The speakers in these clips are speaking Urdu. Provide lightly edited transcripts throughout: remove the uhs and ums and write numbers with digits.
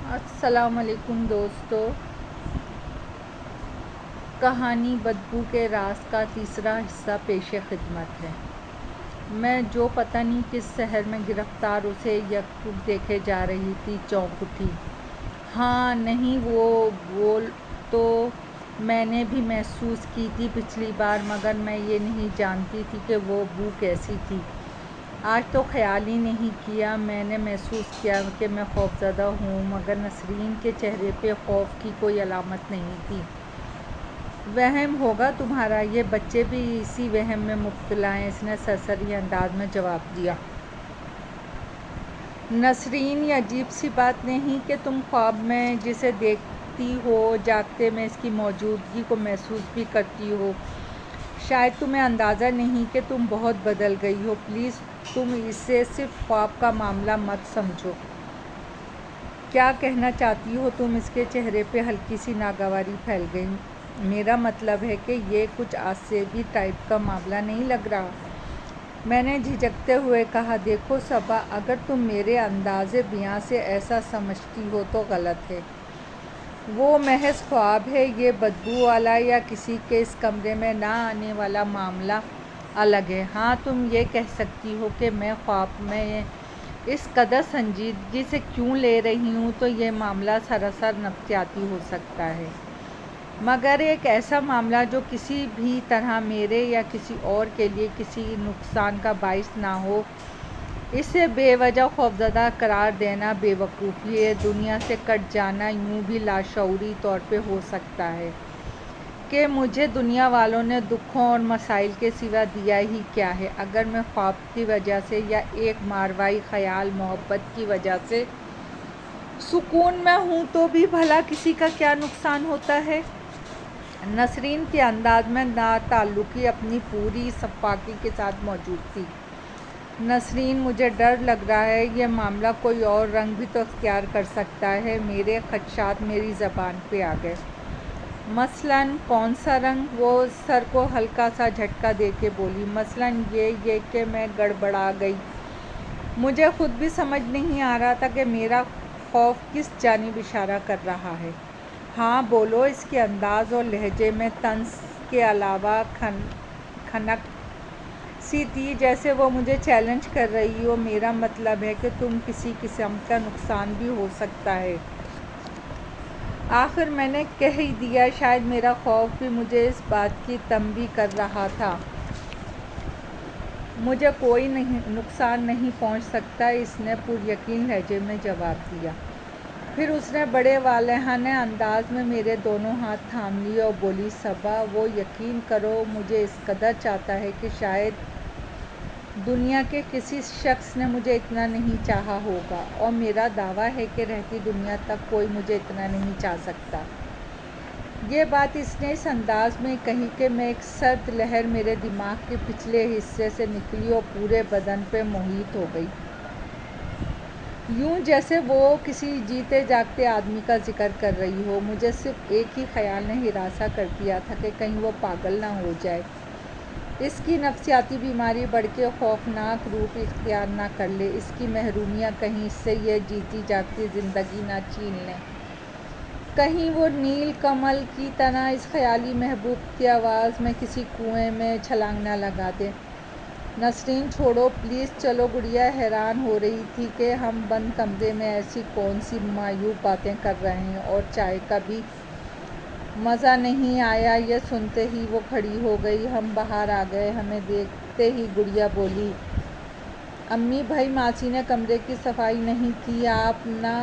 السلام علیکم دوستو، کہانی بدبو کے راز کا تیسرا حصہ پیش خدمت ہے۔ میں جو پتہ نہیں کس شہر میں گرفتار اسے یکسر دیکھے جا رہی تھی، چونک اٹھی۔ ہاں نہیں، وہ بول تو میں نے بھی محسوس کی تھی پچھلی بار، مگر میں یہ نہیں جانتی تھی کہ وہ بو کیسی تھی۔ آج تو خیال ہی نہیں کیا۔ میں نے محسوس کیا کہ میں خوفزدہ ہوں، مگر نسرین کے چہرے پہ خوف کی کوئی علامت نہیں تھی۔ وہم ہوگا تمہارا، یہ بچے بھی اسی وہم میں مبتلا ہیں، اس نے سرسری انداز میں جواب دیا۔ نسرین، یہ عجیب سی بات نہیں کہ تم خواب میں جسے دیکھتی ہو، جاگتے میں اس کی موجودگی کو محسوس بھی کرتی ہو۔ شاید تمہیں اندازہ نہیں کہ تم بہت بدل گئی ہو۔ پلیز تم اسے صرف خواب کا معاملہ مت سمجھو۔ کیا کہنا چاہتی ہو تم؟ اس کے چہرے پہ ہلکی سی ناگواری پھیل گئی۔ میرا مطلب ہے کہ یہ کچھ آسیبی ٹائپ کا معاملہ نہیں لگ رہا؟ میں نے جھجکتے ہوئے کہا۔ دیکھو صبا، اگر تم میرے انداز بیاں سے ایسا سمجھتی ہو تو غلط ہے۔ وہ محض خواب ہے۔ یہ بدبو والا یا کسی کے اس کمرے میں نہ آنے والا معاملہ الگ ہے۔ ہاں، تم یہ کہہ سکتی ہو کہ میں خواب میں اس قدر سنجیدگی سے کیوں لے رہی ہوں، تو یہ معاملہ سراسر نفسیاتی ہو سکتا ہے، مگر ایک ایسا معاملہ جو کسی بھی طرح میرے یا کسی اور کے لیے کسی نقصان کا باعث نہ ہو، اسے بے وجہ خوفزدہ قرار دینا بے وقوفی ہے۔ دنیا سے کٹ جانا یوں بھی لاشعوری طور پہ ہو سکتا ہے کہ مجھے دنیا والوں نے دکھوں اور مسائل کے سوا دیا ہی کیا ہے۔ اگر میں خواب کی وجہ سے یا ایک ماورای خیال محبت کی وجہ سے سکون میں ہوں تو بھی بھلا کسی کا کیا نقصان ہوتا ہے؟ نسرین کے انداز میں ناتعلقی اپنی پوری شفافیت کے ساتھ موجود تھی۔ نسرین، مجھے ڈر لگ رہا ہے یہ معاملہ کوئی اور رنگ بھی تو اختیار کر سکتا ہے۔ میرے خدشات میری زبان پہ آ گئے۔ مثلاً کون سا رنگ؟ وہ سر کو ہلکا سا جھٹکا دے کے بولی۔ مثلاً یہ کہ میں گڑبڑا گئی۔ مجھے خود بھی سمجھ نہیں آ رہا تھا کہ میرا خوف کس جانب اشارہ کر رہا ہے۔ ہاں بولو۔ اس کے انداز اور لہجے میں طنز کے علاوہ کھنک سی تھی، جیسے وہ مجھے چیلنج کر رہی ہو۔ میرا مطلب ہے کہ تم کسی قسم کا نقصان بھی ہو سکتا ہے۔ آخر میں نے کہہ ہی دیا۔ شاید میرا خوف بھی مجھے اس بات کی تنبیہ کر رہا تھا۔ مجھے کوئی نقصان نہیں پہنچ سکتا، اس نے پر یقین لہجے میں جواب دیا۔ پھر اس نے بڑے والہانہ انداز میں میرے دونوں ہاتھ تھام لیے اور بولی، صبا، وہ یقین کرو مجھے اس قدر چاہتا ہے کہ شاید دنیا کے کسی شخص نے مجھے اتنا نہیں چاہا ہوگا، اور میرا دعویٰ ہے کہ رہتی دنیا تک کوئی مجھے اتنا نہیں چاہ سکتا۔ یہ بات اس نے اس انداز میں کہی کہ میں ایک سرد لہر میرے دماغ کے پچھلے حصے سے نکلی اور پورے بدن پہ محیط ہو گئی، یوں جیسے وہ کسی جیتے جاگتے آدمی کا ذکر کر رہی ہو۔ مجھے صرف ایک ہی خیال نے ہراساں کر دیا تھا کہ کہیں وہ پاگل نہ ہو جائے، اس کی نفسیاتی بیماری بڑھ کے خوفناک روپ اختیار نہ کر لے، اس کی محرومیاں کہیں اس سے یہ جیتی جاگتی زندگی نہ چھین لیں، کہیں وہ نیل کمل کی طرح اس خیالی محبوب کی آواز میں کسی کنویں میں چھلانگ نہ لگا دے۔ نسرین، چھوڑو پلیز، چلو۔ گڑیا حیران ہو رہی تھی کہ ہم بند کمرے میں ایسی کون سی معیوب باتیں کر رہے ہیں، اور چائے کا بھی مزہ نہیں آیا۔ یہ سنتے ہی وہ کھڑی ہو گئی۔ ہم باہر آ گئے۔ ہمیں دیکھتے ہی گڑیا بولی، امی بھائی، ماسی نے کمرے کی صفائی نہیں کی۔ آپ نہ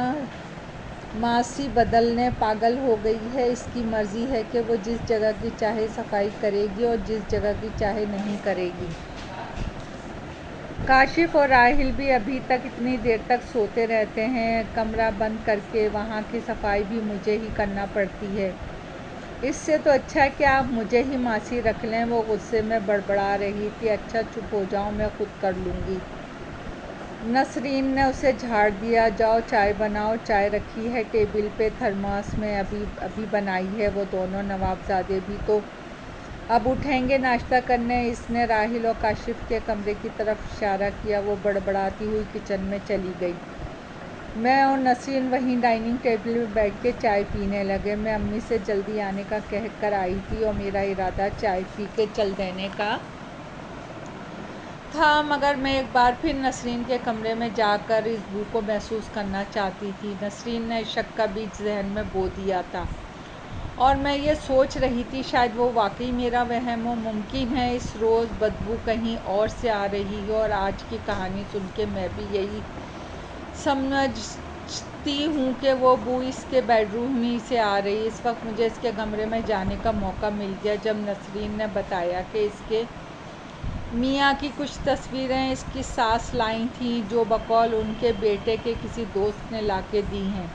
ماسی بدلنے پاگل ہو گئی ہے، اس کی مرضی ہے کہ وہ جس جگہ کی چاہے صفائی کرے گی اور جس جگہ کی چاہے نہیں کرے گی۔ کاشف اور راحل بھی ابھی تک اتنی دیر تک سوتے رہتے ہیں کمرہ بند کر کے، وہاں کی صفائی بھی مجھے ہی کرنا پڑتی ہے۔ اس سے تو اچھا ہے کہ آپ مجھے ہی ماسی رکھ لیں۔ وہ غصے میں بڑبڑا رہی تھی۔ اچھا چپ ہو جاؤ، میں خود کر لوں گی۔ نسرین نے اسے جھاڑ دیا۔ جاؤ چائے بناؤ، چائے رکھی ہے ٹیبل پہ، تھرماس میں ابھی بنائی ہے۔ وہ دونوں نوابزادے بھی تو اب اٹھیں گے ناشتہ کرنے۔ اس نے راحل اور کاشف کے کمرے کی طرف اشارہ کیا۔ وہ بڑبڑاتی ہوئی کچن میں چلی گئی۔ میں اور نسرین وہیں ڈائننگ ٹیبل میں بیٹھ کے چائے پینے لگے۔ میں امی سے جلدی آنے کا کہہ کر آئی تھی اور میرا ارادہ چائے پی کے چل دینے کا تھا، مگر میں ایک بار پھر نسرین کے کمرے میں جا کر اس بو کو محسوس کرنا چاہتی تھی۔ نسرین نے شک کا بیج ذہن میں بو دیا تھا اور میں یہ سوچ رہی تھی شاید وہ واقعی میرا وہم ہو۔ ممکن ہے اس روز بدبو کہیں اور سے آ رہی ہو اور آج کی کہانی سن کے میں بھی یہی سمجھتی ہوں کہ وہ بو اس کے بیڈ روم ہی سے آ رہی۔ اس وقت مجھے اس کے کمرے میں جانے کا موقع مل گیا جب نسرین نے بتایا کہ اس کے میاں کی کچھ تصویریں اس کی ساس لائی تھیں جو بقول ان کے بیٹے کے کسی دوست نے لا کے دی ہیں۔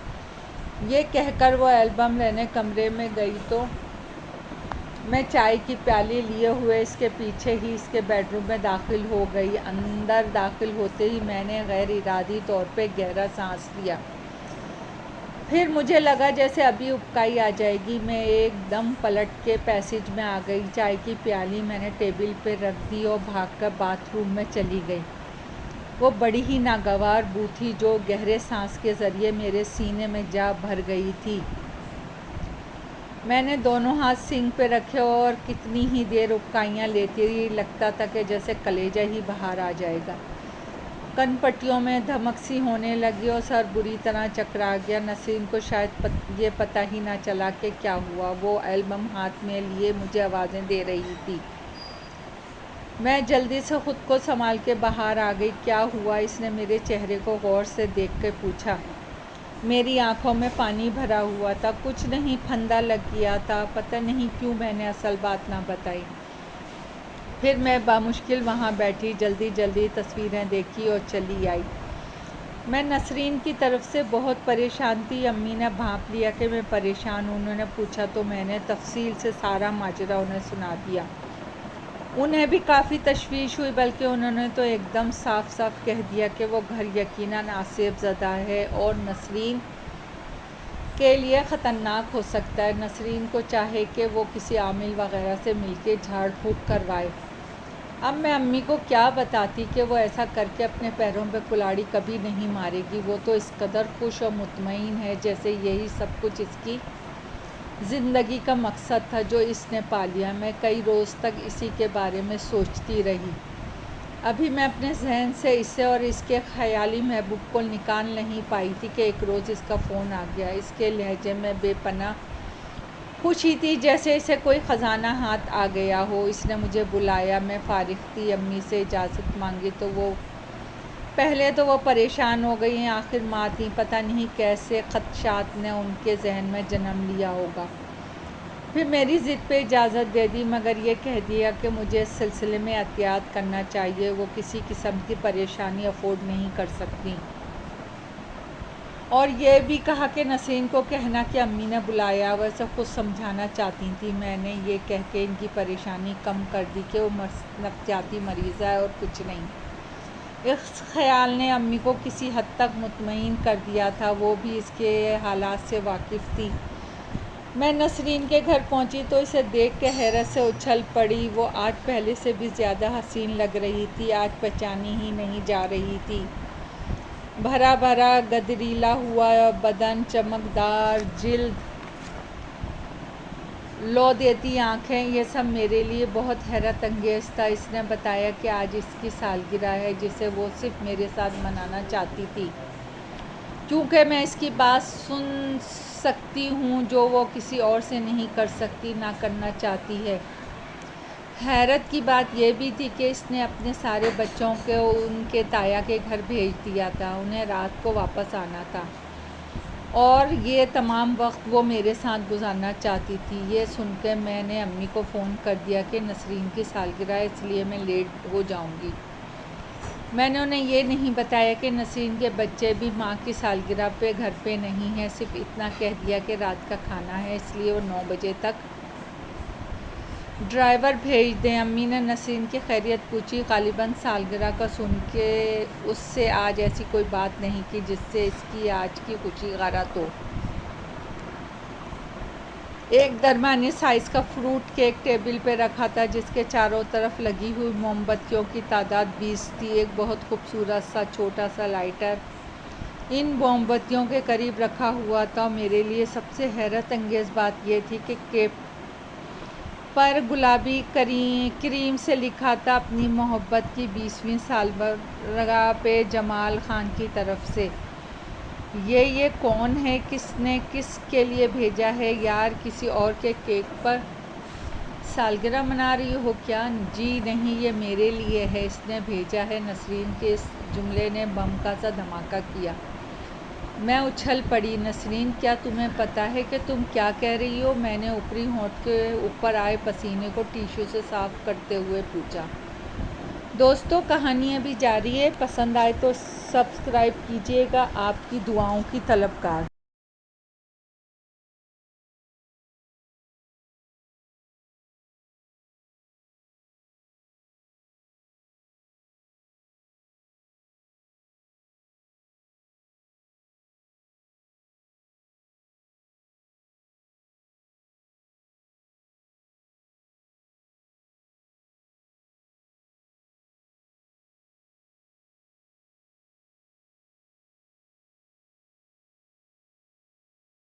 یہ کہہ کر وہ البم لینے کمرے میں گئی تو میں چائے کی پیالی لیے ہوئے اس کے پیچھے ہی اس کے بیڈ روم میں داخل ہو گئی۔ اندر داخل ہوتے ہی میں نے غیر ارادی طور پہ گہرا سانس لیا، پھر مجھے لگا جیسے ابھی ابکائی آ جائے گی۔ میں ایک دم پلٹ کے پیسیج میں آ گئی، چائے کی پیالی میں نے ٹیبل پہ رکھ دی اور بھاگ کر باتھ روم میں چلی گئی۔ وہ بڑی ہی ناگوار بو تھی جو گہرے سانس کے ذریعے میرے سینے میں جا بھر گئی تھی۔ میں نے دونوں ہاتھ سنک پہ رکھے اور کتنی ہی دیر ابکائیاں لیتی رہی، لگتا تھا کہ جیسے کلیجہ ہی باہر آ جائے گا۔ کن پٹیوں میں دھمک سی ہونے لگی اور سر بری طرح چکرا گیا۔ نسرین کو شاید یہ پتہ ہی نہ چلا کہ کیا ہوا۔ وہ البم ہاتھ میں لیے مجھے آوازیں دے رہی تھی۔ میں جلدی سے خود کو سنبھال کے باہر آ گئی۔ کیا ہوا؟ اس نے میرے چہرے کو غور سے دیکھ کے پوچھا۔ میری آنکھوں میں پانی بھرا ہوا تھا۔ کچھ نہیں، پھندا لگ گیا تھا۔ پتہ نہیں کیوں میں نے اصل بات نہ بتائی۔ پھر میں بامشکل وہاں بیٹھی، جلدی تصویریں دیکھی اور چلی آئی۔ میں نسرین کی طرف سے بہت پریشان تھی۔ امی نے بھانپ لیا کہ میں پریشان ہوں۔ انہوں نے پوچھا تو میں نے تفصیل سے سارا ماجرا انہیں سنا دیا۔ انہیں بھی کافی تشویش ہوئی، بلکہ انہوں نے تو ایک دم صاف کہہ دیا کہ وہ گھر یقیناً آسیب زدہ ہے اور نسرین کے لیے خطرناک ہو سکتا ہے۔ نسرین کو چاہے کہ وہ کسی عامل وغیرہ سے مل کے جھاڑ پھوک کروائے۔ اب میں امی کو کیا بتاتی کہ وہ ایسا کر کے اپنے پیروں پہ کلاڑی کبھی نہیں مارے گی۔ وہ تو اس قدر خوش اور مطمئن ہے جیسے یہی سب کچھ اس کی زندگی کا مقصد تھا جو اس نے پا لیا۔ میں کئی روز تک اسی کے بارے میں سوچتی رہی۔ ابھی میں اپنے ذہن سے اسے اور اس کے خیالی محبوب کو نکال نہیں پائی تھی کہ ایک روز اس کا فون آ گیا۔ اس کے لہجے میں بے پناہ خوشی تھی، جیسے اسے کوئی خزانہ ہاتھ آ گیا ہو۔ اس نے مجھے بلایا۔ میں فارغ تھی، امی سے اجازت مانگی تو پہلے تو وہ پریشان ہو گئی ہیں، آخر ماں تھیں، پتہ نہیں کیسے خدشات نے ان کے ذہن میں جنم لیا ہوگا۔ پھر میری ضد پہ اجازت دے دی، مگر یہ کہہ دیا کہ مجھے اس سلسلے میں احتیاط کرنا چاہیے۔ وہ کسی قسم کی پریشانی افورڈ نہیں کر سکتی۔ اور یہ بھی کہا کہ نسرین کو کہنا کہ امی نے بلایا، وہ اسے خود سمجھانا چاہتی تھیں۔ میں نے یہ کہہ کے ان کی پریشانی کم کر دی کہ وہ نفسیاتی مریض ہے اور کچھ نہیں۔ اس خیال نے امی کو کسی حد تک مطمئن کر دیا تھا، وہ بھی اس کے حالات سے واقف تھی۔ میں نسرین کے گھر پہنچی تو اسے دیکھ کے حیرت سے اچھل پڑی۔ وہ آج پہلے سے بھی زیادہ حسین لگ رہی تھی، آج پہچانی ہی نہیں جا رہی تھی۔ بھرا گدریلا ہوا بدن، چمکدار جلد، لو دیتی آنکھیں، یہ سب میرے لیے بہت حیرت انگیز تھا۔ اس نے بتایا کہ آج اس کی سالگرہ ہے جسے وہ صرف میرے ساتھ منانا چاہتی تھی، کیونکہ میں اس کی بات سن سکتی ہوں جو وہ کسی اور سے نہیں کر سکتی، نہ کرنا چاہتی ہے۔ حیرت کی بات یہ بھی تھی کہ اس نے اپنے سارے بچوں کو ان کے تایا کے گھر بھیج دیا تھا، انہیں رات کو واپس آنا تھا اور یہ تمام وقت وہ میرے ساتھ گزارنا چاہتی تھی۔ یہ سن کے میں نے امی کو فون کر دیا کہ نسرین کی سالگرہ ہے، اس لیے میں لیٹ ہو جاؤں گی۔ میں نے انہیں یہ نہیں بتایا کہ نسرین کے بچے بھی ماں کی سالگرہ پہ گھر پہ نہیں ہیں، صرف اتنا کہہ دیا کہ رات کا کھانا ہے، اس لیے وہ 9 بجے تک ڈرائیور بھیج دیں۔ امی نے نسرین کی خیریت پوچھی، غالباً سالگرہ کا سن کے اس سے آج ایسی کوئی بات نہیں کی جس سے اس کی آج کی خوشی غارت ہو۔ ایک درمیانی سائز کا فروٹ کیک ٹیبل پہ رکھا تھا جس کے چاروں طرف لگی ہوئی موم بتیوں کی تعداد 20 تھی۔ ایک بہت خوبصورت سا چھوٹا سا لائٹر ان موم بتیوں کے قریب رکھا ہوا تھا۔ میرے لیے سب سے حیرت انگیز بات یہ تھی کہ کیپ پر گلابی کریم سے لکھا تھا اپنی محبت کی 20ویں سالگرہ پہ جمال خان کی طرف سے۔ یہ کون ہے؟ کس نے کس کے لیے بھیجا ہے؟ یار کسی اور کے کیک پر سالگرہ منا رہی ہو کیا؟ جی نہیں، یہ میرے لیے ہے، اس نے بھیجا ہے۔ نسرین کے اس جملے نے بم کا سا دھماکہ کیا۔ میں اچھل پڑی۔ نسرین، کیا تمہیں پتہ ہے کہ تم کیا کہہ رہی ہو؟ میں نے اوپری ہونٹ کے اوپر آئے پسینے کو ٹیشو سے صاف کرتے ہوئے پوچھا۔ دوستو، کہانی ابھی جاری ہے۔ پسند آئے تو سبسکرائب کیجیے گا۔ آپ کی دعاؤں کی طلبگار۔